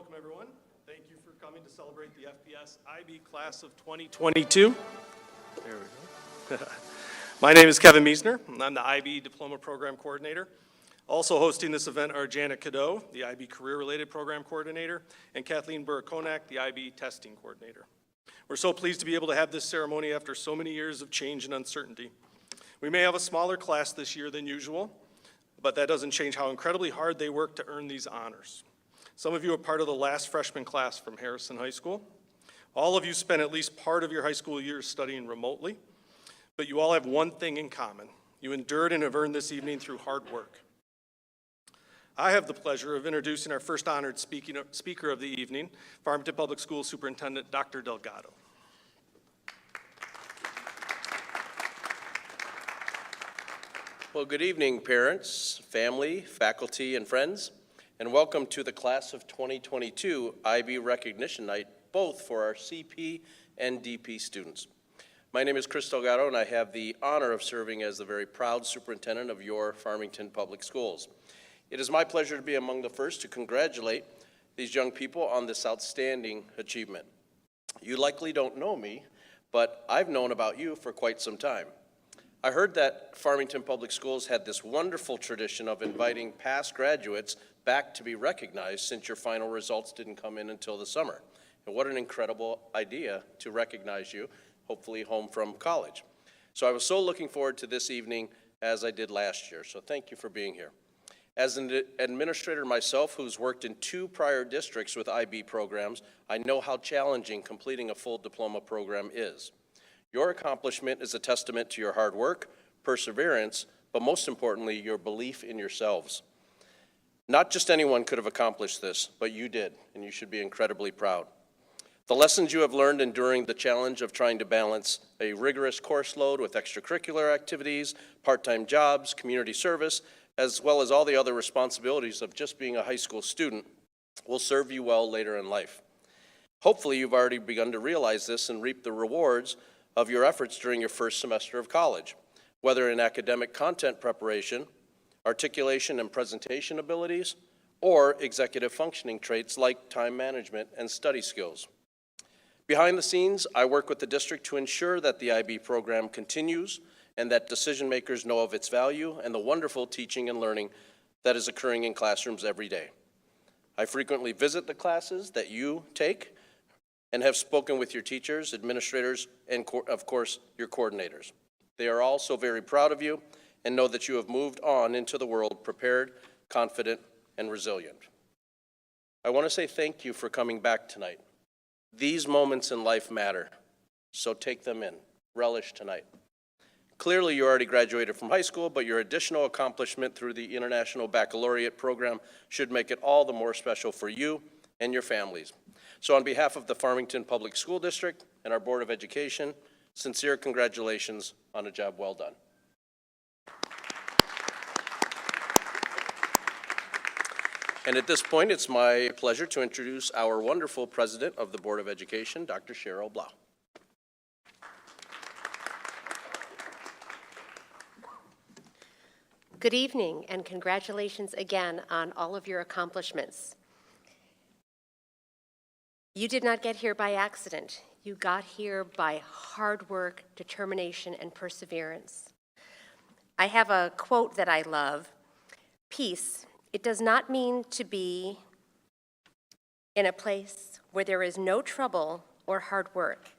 welcome everyone. Thank you for coming to celebrate the FBS IB class of 2022. There we go. My name is Kevin Meisner, and I'm the IB Diploma Program Coordinator. Also hosting this event are Janet Cadeau, the IB Career-Related Program Coordinator, and Kathleen Burr-Konak, the IB Testing Coordinator. We're so pleased to be able to have this ceremony after so many years of change and uncertainty. We may have a smaller class this year than usual, but that doesn't change how incredibly hard they work to earn these honors. Some of you are part of the last freshman class from Harrison High School. All of you spent at least part of your high school years studying remotely, but you all have one thing in common. You endured and have earned this evening through hard work. I have the pleasure of introducing our first honored speaker of the evening, Farmington Public Schools Superintendent Dr. Delgado. Well, good evening, parents, family, faculty, and friends, and welcome to the Class of 2022 IB Recognition Night, both for our CP and DP students. My name is Chris Delgado, and I have the honor of serving as the very proud superintendent of your Farmington Public Schools. It is my pleasure to be among the first to congratulate these young people on this outstanding achievement. You likely don't know me, but I've known about you for quite some time. I heard that Farmington Public Schools had this wonderful tradition of inviting past graduates back to be recognized since your final results didn't come in until the summer. And what an incredible idea to recognize you, hopefully home from college. So I was so looking forward to this evening as I did last year, so thank you for being here. As an administrator myself who's worked in 2 prior districts with IB programs, I know how challenging completing a full diploma program is. Your accomplishment is a testament to your hard work, perseverance, but most importantly, your belief in yourselves. Not just anyone could have accomplished this, but you did, and you should be incredibly proud. The lessons you have learned enduring the challenge of trying to balance a rigorous course load with extracurricular activities, part-time jobs, community service, as well as all the other responsibilities of just being a high school student, will serve you well later in life. Hopefully, you've already begun to realize this and reap the rewards of your efforts during your first semester of college, whether in academic content preparation, articulation and presentation abilities, or executive functioning traits like time management and study skills. Behind the scenes, I work with the district to ensure that the IB program continues and that decision makers know of its value and the wonderful teaching and learning that is occurring in classrooms every day. I frequently visit the classes that you take and have spoken with your teachers, administrators, and of course, your coordinators. They are all so very proud of you and know that you have moved on into the world prepared, confident, and resilient. I want to say thank you for coming back tonight. These moments in life matter, so take them in. Relish tonight. Clearly, you already graduated from high school, but your additional accomplishment through the International Baccalaureate program should make it all the more special for you and your families. So on behalf of the Farmington Public School District and our Board of Education, sincere congratulations on a job well done. And at this point, it's my pleasure to introduce our wonderful President of the Board of Education, Dr. Cheryl Blau. Good evening, and congratulations again on all of your accomplishments. You did not get here by accident. You got here by hard work, determination, and perseverance. I have a quote that I love. Peace, it does not mean to be in a place where there is no trouble or hard work.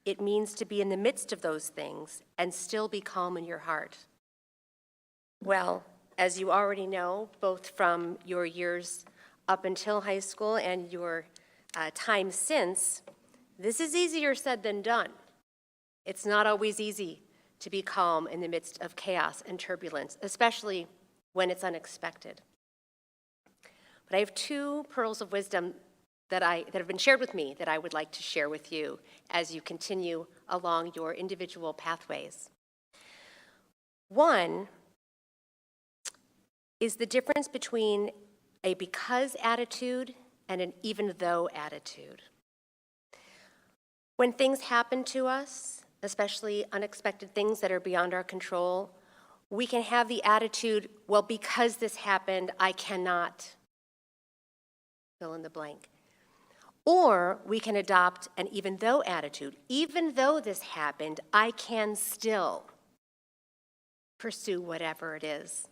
It means to be in the midst of those things and still be calm in your heart. Well, as you already know, both from your years up until high school and your time since, this is easier said than done. It's not always easy to be calm in the midst of chaos and turbulence, especially when it's unexpected. But I have 2 pearls of wisdom that have been shared with me that I would like to share with you as you continue along your individual pathways. One is the difference between a because attitude and an even though attitude. When things happen to us, especially unexpected things that are beyond our control, we can have the attitude, well, because this happened, I cannot fill in the blank. Or we can adopt an even though attitude. Even though this happened, I can still pursue whatever it is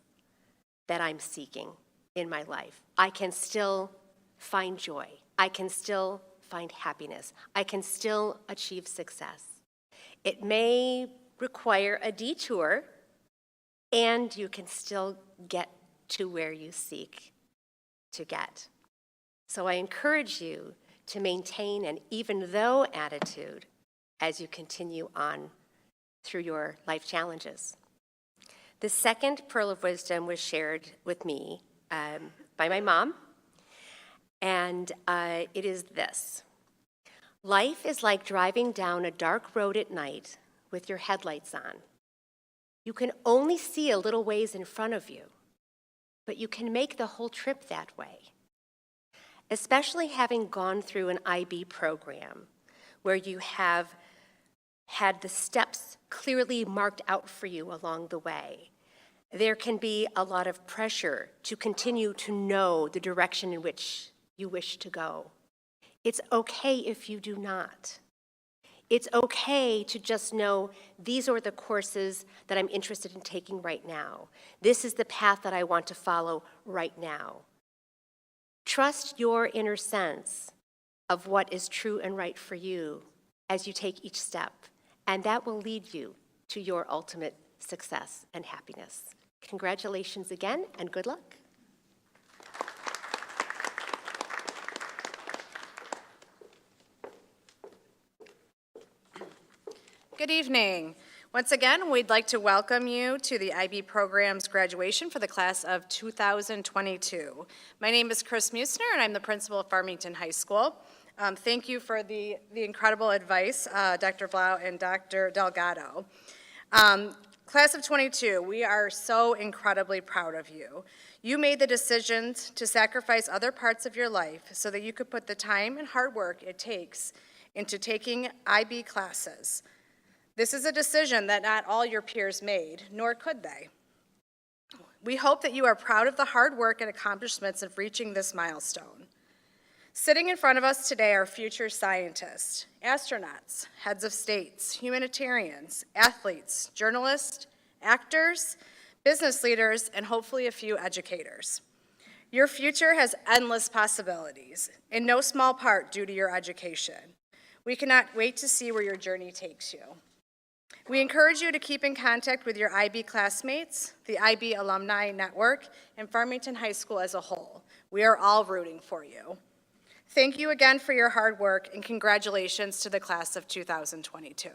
that I'm seeking in my life. I can still find joy. I can still find happiness. I can still achieve success. It may require a detour, and you can still get to where you seek to get. So I encourage you to maintain an even though attitude as you continue on through your life challenges. The second pearl of wisdom was shared with me by my mom, and it is this. Life is like driving down a dark road at night with your headlights on. You can only see a little ways in front of you, but you can make the whole trip that way. Especially having gone through an IB program where you have had the steps clearly marked out for you along the way. There can be a lot of pressure to continue to know the direction in which you wish to go. It's okay if you do not. It's okay to just know these are the courses that I'm interested in taking right now. This is the path that I want to follow right now. Trust your inner sense of what is true and right for you as you take each step, and that will lead you to your ultimate success and happiness. Congratulations again, and good luck. Good evening. Once again, we'd like to welcome you to the IB program's graduation for the class of 2022. My name is Chris Musner, and I'm the principal of Farmington High School. Thank you for the incredible advice, Dr. Blau and Dr. Delgado. Class of 22, we are so incredibly proud of you. You made the decisions to sacrifice other parts of your life so that you could put the time and hard work it takes into taking IB classes. This is a decision that not all your peers made, nor could they. We hope that you are proud of the hard work and accomplishments of reaching this milestone. Sitting in front of us today are future scientists, astronauts, heads of states, humanitarians, athletes, journalists, actors, business leaders, and hopefully a few educators. Your future has endless possibilities, in no small part due to your education. We cannot wait to see where your journey takes you. We encourage you to keep in contact with your IB classmates, the IB Alumni Network, and Farmington High School as a whole. We are all rooting for you. Thank you again for your hard work, and congratulations to the class of 2022.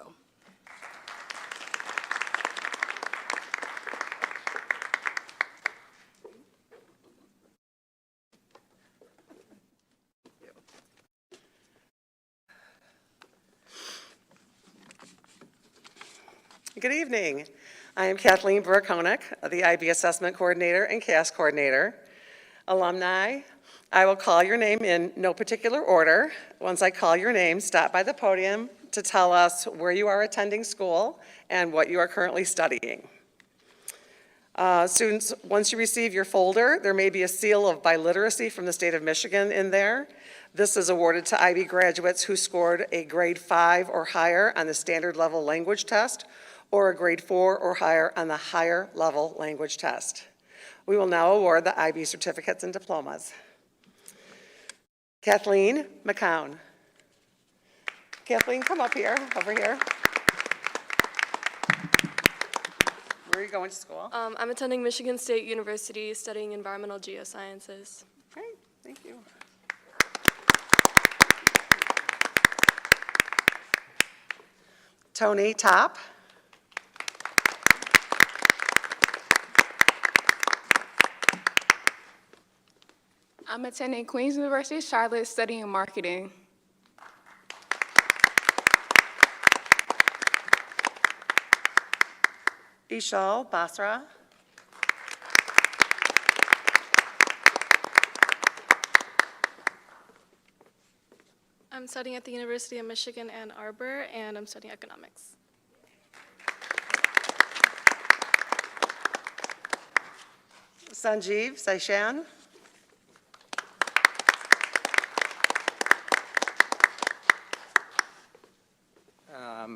Good evening. I am Kathleen Burr-Koenig, the IB Assessment Coordinator and CAS Coordinator. Alumni, I will call your name in no particular order. Once I call your name, stop by the podium to tell us where you are attending school and what you are currently studying. Students, once you receive your folder, there may be a seal of biliteracy from the state of Michigan in there. This is awarded to IB graduates who scored a grade 5 or higher on the standard level language test or a grade 4 or higher on the higher level language test. We will now award the IB certificates and diplomas. Kathleen McCown. Kathleen, come up here, over here. Where are you going to school? I'm attending Michigan State University studying environmental geosciences. Great, thank you. Tony Top. I'm attending Queens University, Charlotte, studying marketing. Ishal Basra. I'm studying at the University of Michigan, Ann Arbor, and I'm studying economics. Sanjeev Saishan.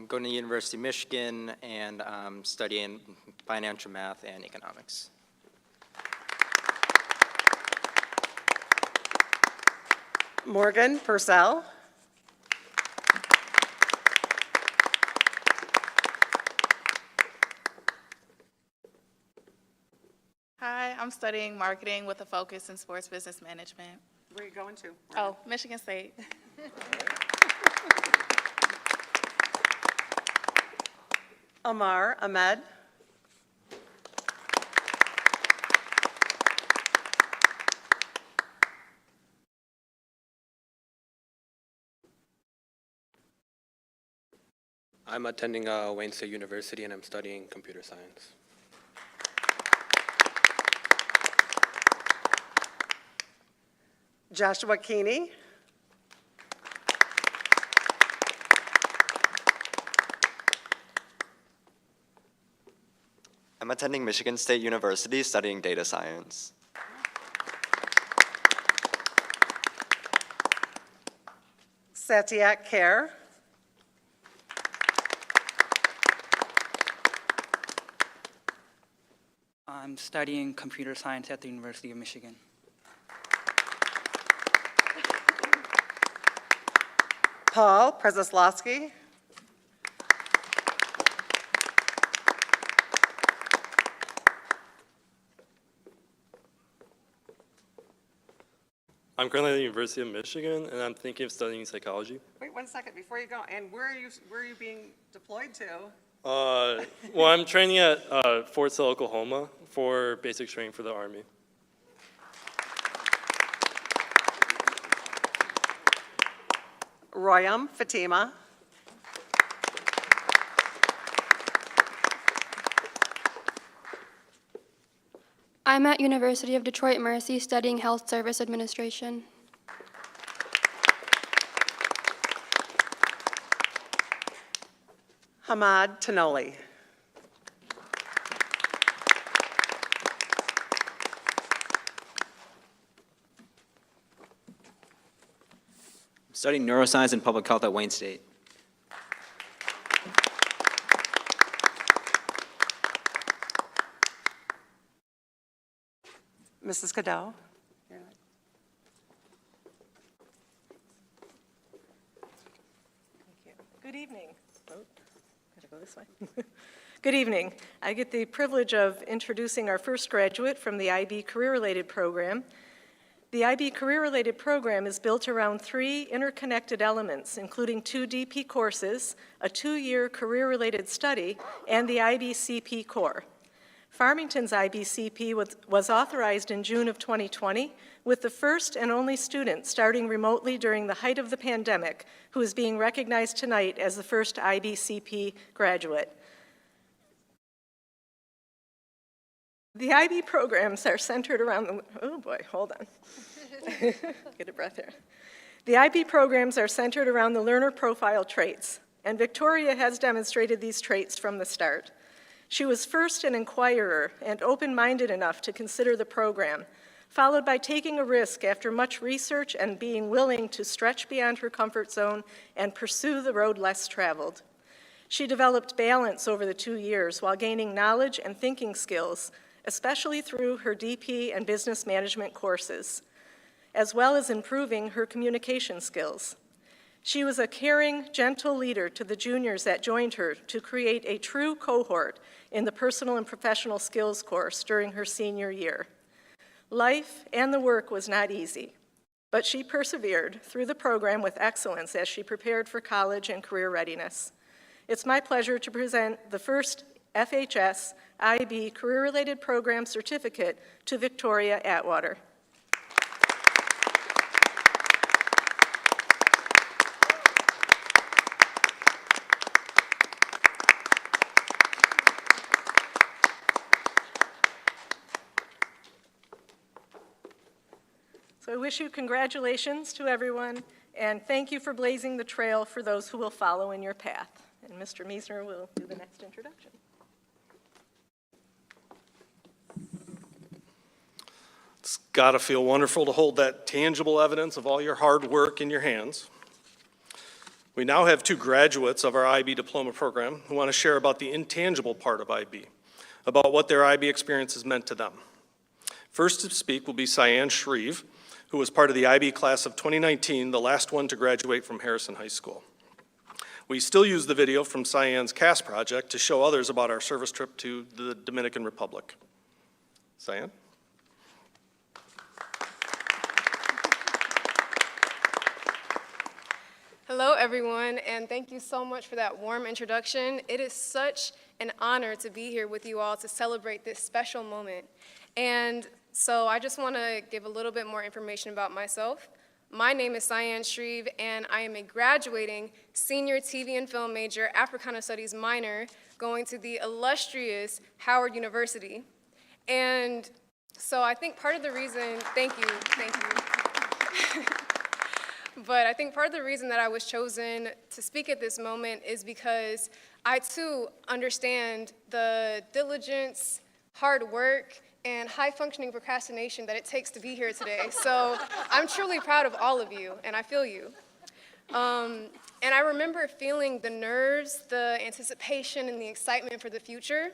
going to the University of Michigan and studying financial math and economics. Morgan Purcell. Hi, I'm studying marketing with a focus in sports business management. Where are you going to? Oh, Michigan State. Amar Ahmed. I'm attending Wayne State University and I'm studying computer science. Joshua Keeney. I'm attending Michigan State University studying data science. Satyak Kher. I'm studying computer science at the University of Michigan. Paul Przeslowski. I'm currently at the University of Michigan, and I'm thinking of studying psychology. Wait 1 second before you go. And where are you being deployed to? Well, I'm training at Fort Sill, Oklahoma for basic training for the Army. Royam Fatima. I'm at University of Detroit Mercy studying Health Service Administration. Hamad Tanoli. I'm studying neuroscience and public health at Wayne State. Mrs. Cadeau. Good evening. Oh, gotta go this way. Good evening. I get the privilege of introducing our first graduate from the IB Career-Related Program. The IB Career-Related Program is built around 3 interconnected elements, including 2 DP courses, a 2-year career-related study, and the IBCP core. Farmington's IBCP was authorized in June of 2020, with the first and only student starting remotely during the height of the pandemic, who is being recognized tonight as the first IBCP graduate. The IB programs are centered around oh boy, hold on. Get a breath here. The IB programs are centered around the learner profile traits, and Victoria has demonstrated these traits from the start. She was first an inquirer and open-minded enough to consider the program, followed by taking a risk after much research and being willing to stretch beyond her comfort zone and pursue the road less traveled. She developed balance over the 2 years while gaining knowledge and thinking skills, especially through her DP and business management courses, as well as improving her communication skills. She was a caring, gentle leader to the juniors that joined her to create a true cohort in the personal and professional skills course during her senior year. Life and the work was not easy, but she persevered through the program with excellence as she prepared for college and career readiness. It's my pleasure to present the first FHS IB Career-Related Program Certificate to Victoria Atwater. So I wish you congratulations to everyone, and thank you for blazing the trail for those who will follow in your path. And Mr. Meisner will do the next introduction. It's got to feel wonderful to hold that tangible evidence of all your hard work in your hands. We now have two graduates of our IB diploma program who want to share about the intangible part of IB, about what their IB experience has meant to them. First to speak will be Cyan Shreve, who was part of the IB class of 2019, the last one to graduate from Harrison High School. We still use the video from Cyan's CAS project to show others about our service trip to the Dominican Republic. Cyan? Hello, everyone, and thank you so much for that warm introduction. It is such an honor to be here with you all to celebrate this special moment. And so I just want to give a little bit more information about myself. My name is Cyan Shreve, and I am a graduating senior TV and film major, Africana Studies minor, going to the illustrious Howard University. And so I think part of the reason, thank you. But I think part of the reason that I was chosen to speak at this moment is because I too understand the diligence, hard work, and high-functioning procrastination that it takes to be here today. So I'm truly proud of all of you, and I feel you. And I remember feeling the nerves, the anticipation, and the excitement for the future.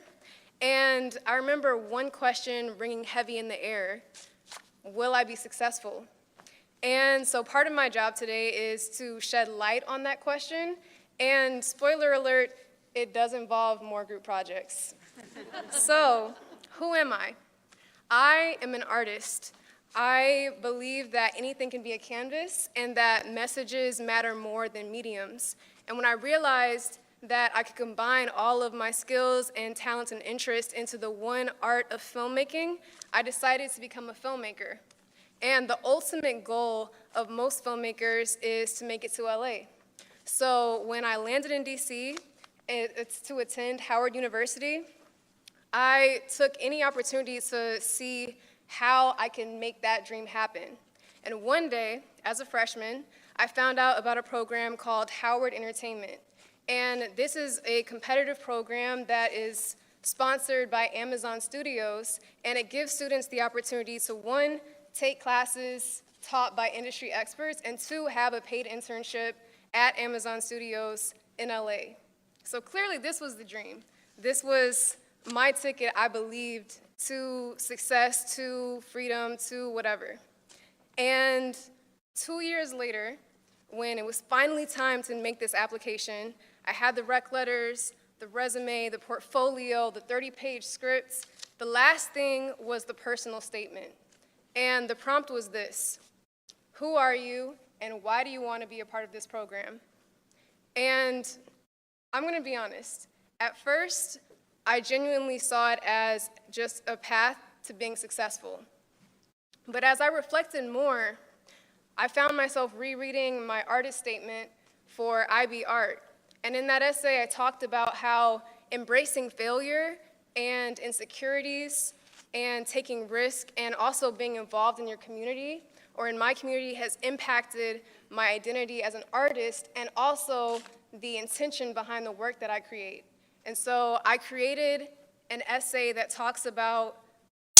And I remember one question ringing heavy in the air: will I be successful? And so part of my job today is to shed light on that question. And spoiler alert, it does involve more group projects. So who am I? I am an artist. I believe that anything can be a canvas and that messages matter more than mediums. And when I realized that I could combine all of my skills and talents and interests into the one art of filmmaking, I decided to become a filmmaker. And the ultimate goal of most filmmakers is to make it to LA. So when I landed in DC, it's to attend Howard University, I took any opportunity to see how I can make that dream happen. And one day, as a freshman, I found out about a program called Howard Entertainment. And this is a competitive program that is sponsored by Amazon Studios, and it gives students the opportunity to, one, take classes taught by industry experts, and two, have a paid internship at Amazon Studios in LA. So clearly this was the dream. This was my ticket, I believed, to success, to freedom, to whatever. And 2 years later, when it was finally time to make this application, I had the rec letters, the resume, the portfolio, the 30-page scripts. The last thing was the personal statement. And the prompt was this: who are you and why do you want to be a part of this program? And I'm going to be honest. At first, I genuinely saw it as just a path to being successful. But as I reflected more, I found myself rereading my artist statement for IB Art. And in that essay, I talked about how embracing failure and insecurities and taking risk and also being involved in your community, or in my community, has impacted my identity as an artist and also the intention behind the work that I create. And so I created an essay that talks about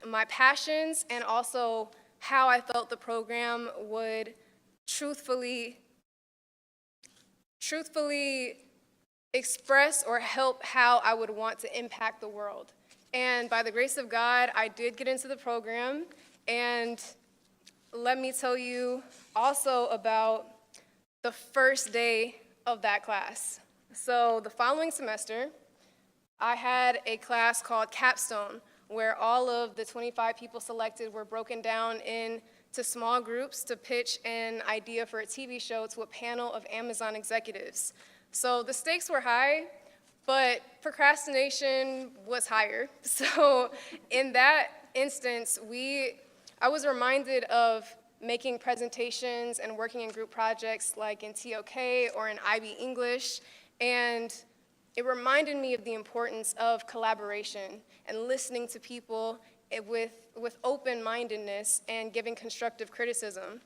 my passions and also how I felt the program would truthfully express or help how I would want to impact the world. And by the grace of God, I did get into the program. And let me tell you also about the first day of that class. So the following semester, I had a class called Capstone, where all of the 25 people selected were broken down into small groups to pitch an idea for a TV show to a panel of Amazon executives. So the stakes were high, but procrastination was higher. So in that instance, I was reminded of making presentations and working in group projects like in TOK or in IB English, and it reminded me of the importance of collaboration and listening to people with open-mindedness and giving constructive criticism.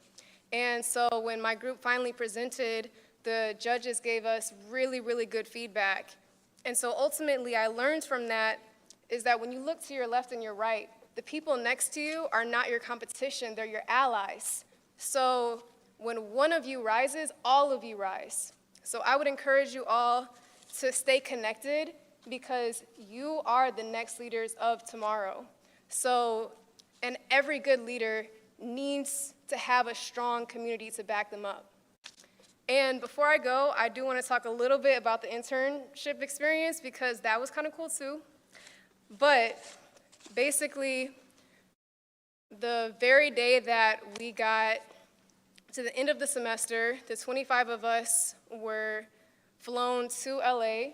And so when my group finally presented, the judges gave us really, really good feedback. And so ultimately, I learned from that is that when you look to your left and your right, the people next to you are not your competition, they're your allies. So when one of you rises, all of you rise. So I would encourage you all to stay connected because you are the next leaders of tomorrow. So, and every good leader needs to have a strong community to back them up. And before I go, I do want to talk a little bit about the internship experience because that was kind of cool too. But basically, the very day that we got to the end of the semester, the 25 of us were flown to LA,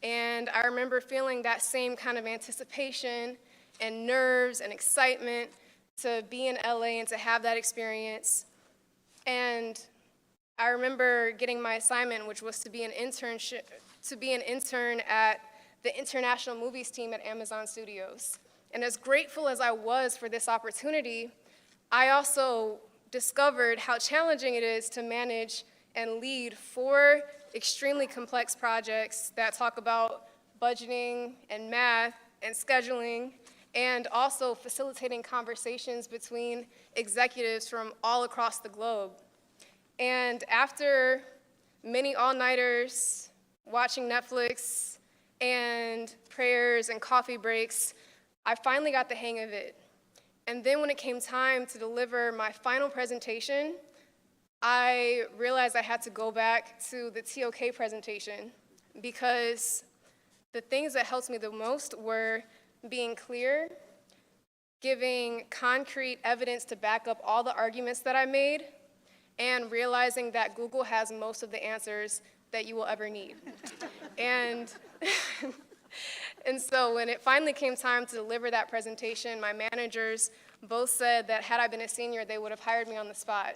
and I remember feeling that same kind of anticipation and nerves and excitement to be in LA and to have that experience. And I remember getting my assignment, which was to be an intern at the international movies team at Amazon Studios. And as grateful as I was for this opportunity, I also discovered how challenging it is to manage and lead 4 extremely complex projects that talk about budgeting and math and scheduling, and also facilitating conversations between executives from all across the globe. And after many all-nighters, watching Netflix, and prayers and coffee breaks, I finally got the hang of it. And then when it came time to deliver my final presentation, I realized I had to go back to the TOK presentation because the things that helped me the most were being clear, giving concrete evidence to back up all the arguments that I made, and realizing that Google has most of the answers that you will ever need. And so when it finally came time to deliver that presentation, my managers both said that had I been a senior, they would have hired me on the spot,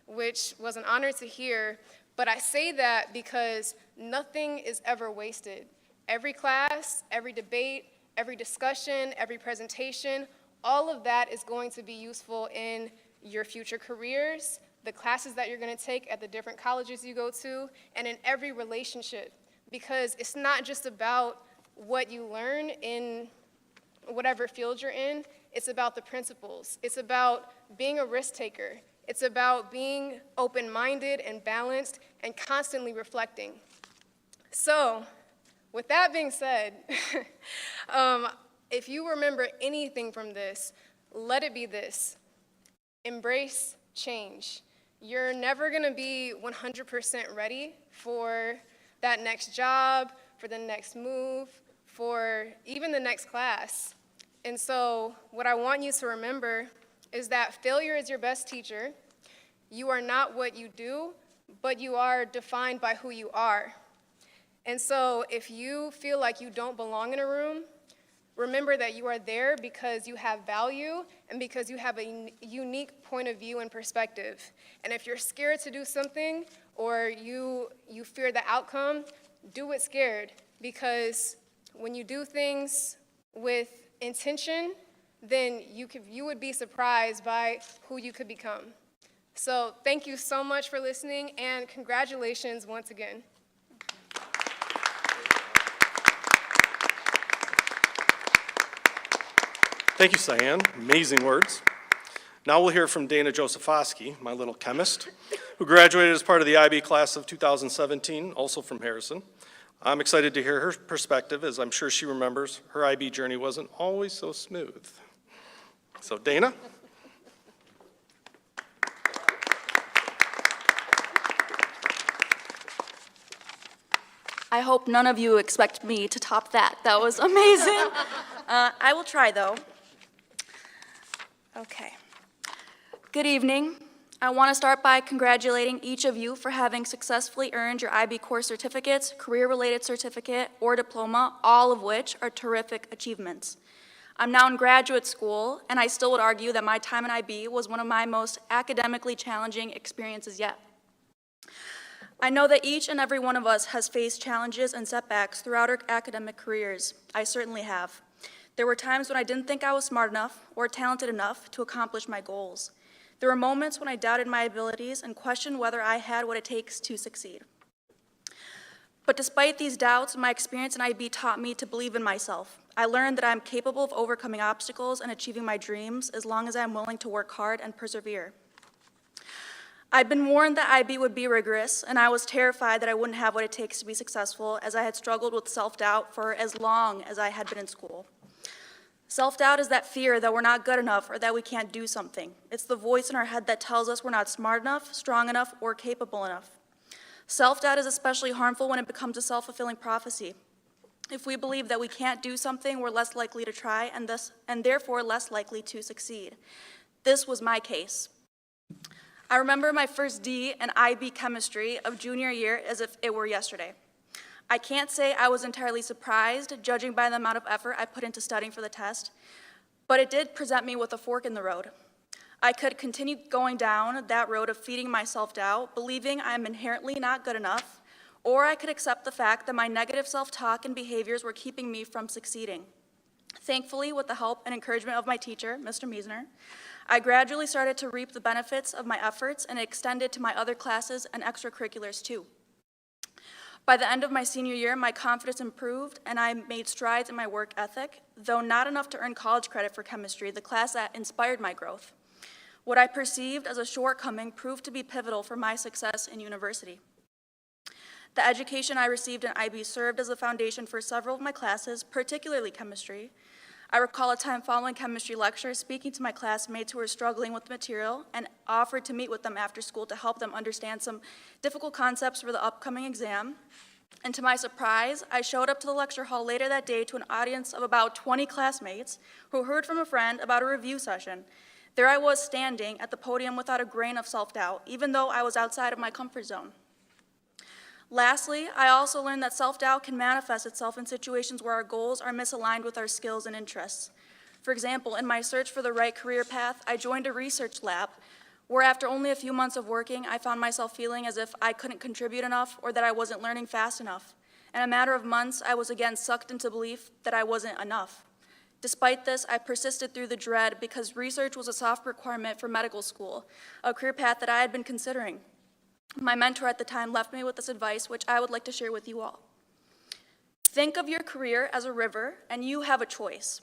which was an honor to hear. But I say that because nothing is ever wasted. Every class, every debate, every discussion, every presentation, all of that is going to be useful in your future careers, the classes that you're going to take at the different colleges you go to, and in every relationship. Because it's not just about what you learn in whatever field you're in, it's about the principles. It's about being a risk taker. It's about being open-minded and balanced and constantly reflecting. So, with that being said, if you remember anything from this, let it be this: embrace change. You're never going to be 100% ready for that next job, for the next move, for even the next class. And so what I want you to remember is that failure is your best teacher. You are not what you do, but you are defined by who you are. And so if you feel like you don't belong in a room, remember that you are there because you have value and because you have a unique point of view and perspective. And if you're scared to do something or you fear the outcome, do it scared, because when you do things with intention, then you would be surprised by who you could become. So thank you so much for listening, and congratulations once again. Thank you, Cyan. Amazing words. Now we'll hear from Dana Josefowski, my little chemist, who graduated as part of the IB class of 2017, also from Harrison. I'm excited to hear her perspective, as I'm sure she remembers her IB journey wasn't always so smooth. So, Dana? I hope none of you expect me to top that. That was amazing. I will try, though. Okay. Good evening. I want to start by congratulating each of you for having successfully earned your IB course certificates, career-related certificate, or diploma, all of which are terrific achievements. I'm now in graduate school, and I still would argue that my time in IB was one of my most academically challenging experiences yet. I know that each and every one of us has faced challenges and setbacks throughout our academic careers. I certainly have. There were times when I didn't think I was smart enough or talented enough to accomplish my goals. There were moments when I doubted my abilities and questioned whether I had what it takes to succeed. But despite these doubts, my experience in IB taught me to believe in myself. I learned that I'm capable of overcoming obstacles and achieving my dreams as long as I'm willing to work hard and persevere. I'd been warned that IB would be rigorous, and I was terrified that I wouldn't have what it takes to be successful, as I had struggled with self-doubt for as long as I had been in school. Self-doubt is that fear that we're not good enough or that we can't do something. It's the voice in our head that tells us we're not smart enough, strong enough, or capable enough. Self-doubt is especially harmful when it becomes a self-fulfilling prophecy. If we believe that we can't do something, we're less likely to try and therefore less likely to succeed. This was my case. I remember my first D in IB chemistry of junior year as if it were yesterday. I can't say I was entirely surprised, judging by the amount of effort I put into studying for the test, but it did present me with a fork in the road. I could continue going down that road of feeding my self-doubt, believing I am inherently not good enough, or I could accept the fact that my negative self-talk and behaviors were keeping me from succeeding. Thankfully, with the help and encouragement of my teacher, Mr. Meisner, I gradually started to reap the benefits of my efforts and it extended to my other classes and extracurriculars too. By the end of my senior year, my confidence improved and I made strides in my work ethic, though not enough to earn college credit for chemistry, the class that inspired my growth. What I perceived as a shortcoming proved to be pivotal for my success in university. The education I received in IB served as a foundation for several of my classes, particularly chemistry. I recall a time following chemistry lecture speaking to my classmates who were struggling with the material and offered to meet with them after school to help them understand some difficult concepts for the upcoming exam. And to my surprise, I showed up to the lecture hall later that day to an audience of about 20 classmates who heard from a friend about a review session. There I was standing at the podium without a grain of self-doubt, even though I was outside of my comfort zone. Lastly, I also learned that self-doubt can manifest itself in situations where our goals are misaligned with our skills and interests. For example, in my search for the right career path, I joined a research lab where after only a few months of working, I found myself feeling as if I couldn't contribute enough or that I wasn't learning fast enough. In a matter of months, I was again sucked into belief that I wasn't enough. Despite this, I persisted through the dread because research was a soft requirement for medical school, a career path that I had been considering. My mentor at the time left me with this advice, which I would like to share with you all. Think of your career as a river, and you have a choice.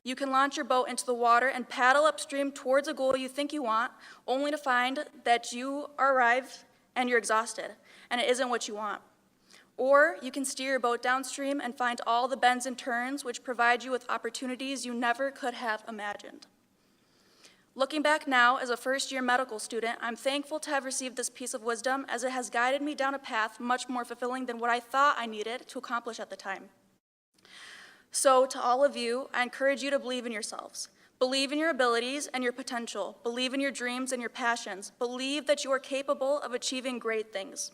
You can launch your boat into the water and paddle upstream towards a goal you think you want, only to find that you arrived and you're exhausted, and it isn't what you want. Or you can steer your boat downstream and find all the bends and turns which provide you with opportunities you never could have imagined. Looking back now as a first-year medical student, I'm thankful to have received this piece of wisdom as it has guided me down a path much more fulfilling than what I thought I needed to accomplish at the time. So to all of you, I encourage you to believe in yourselves. Believe in your abilities and your potential. Believe in your dreams and your passions. Believe that you are capable of achieving great things.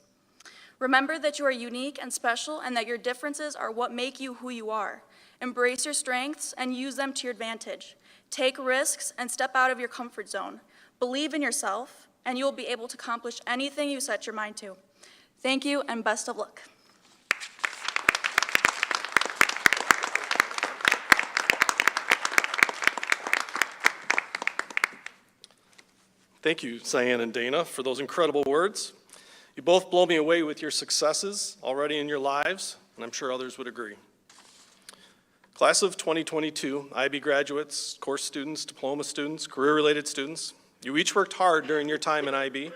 Remember that you are unique and special and that your differences are what make you who you are. Embrace your strengths and use them to your advantage. Take risks and step out of your comfort zone. Believe in yourself, and you will be able to accomplish anything you set your mind to. Thank you, and best of luck. Thank you, Cyan and Dana, for those incredible words. You both blow me away with your successes already in your lives, and I'm sure others would agree. Class of 2022, IB graduates, course students, diploma students, career-related students, you each worked hard during your time in IB,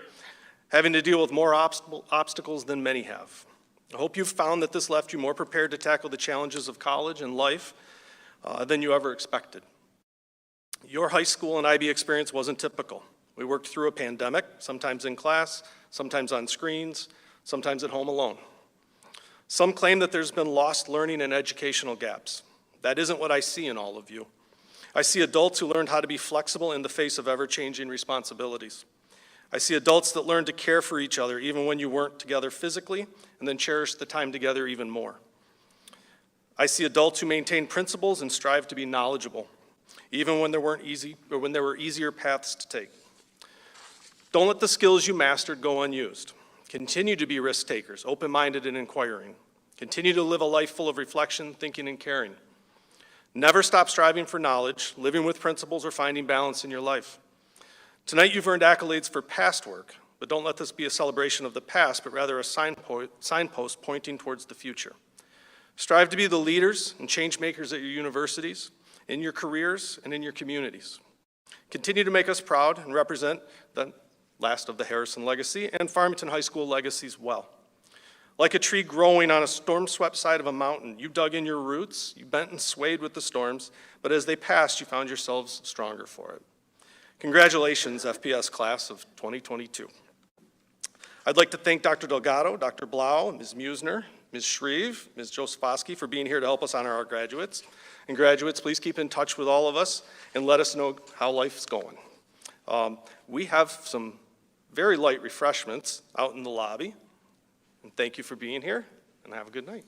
having to deal with more obstacles than many have. I hope you've found that this left you more prepared to tackle the challenges of college and life than you ever expected. Your high school and IB experience wasn't typical. We worked through a pandemic, sometimes in class, sometimes on screens, sometimes at home alone. Some claim that there's been lost learning and educational gaps. That isn't what I see in all of you. I see adults who learned how to be flexible in the face of ever-changing responsibilities. I see adults that learned to care for each other even when you weren't together physically, and then cherish the time together even more. I see adults who maintain principles and strive to be knowledgeable, even when there were easier paths to take. Don't let the skills you mastered go unused. Continue to be risk takers, open-minded and inquiring. Continue to live a life full of reflection, thinking, and caring. Never stop striving for knowledge, living with principles, or finding balance in your life. Tonight you've earned accolades for past work, but don't let this be a celebration of the past, but rather a signpost pointing towards the future. Strive to be the leaders and change makers at your universities, in your careers, and in your communities. Continue to make us proud and represent last of the Harrison legacy, and Farmington High School legacies well. Like a tree growing on a storm-swept side of a mountain, you dug in your roots, you bent and swayed with the storms, but as they passed, you found yourselves stronger for it. Congratulations, FPS class of 2022. I'd like to thank Dr. Delgado, Dr. Blau, Ms. Musner, Ms. Shreve, Ms. Josephowski for being here to help us honor our graduates. And graduates, please keep in touch with all of us and let us know how life's going. We have some very light refreshments out in the lobby. And thank you for being here, and have a good night.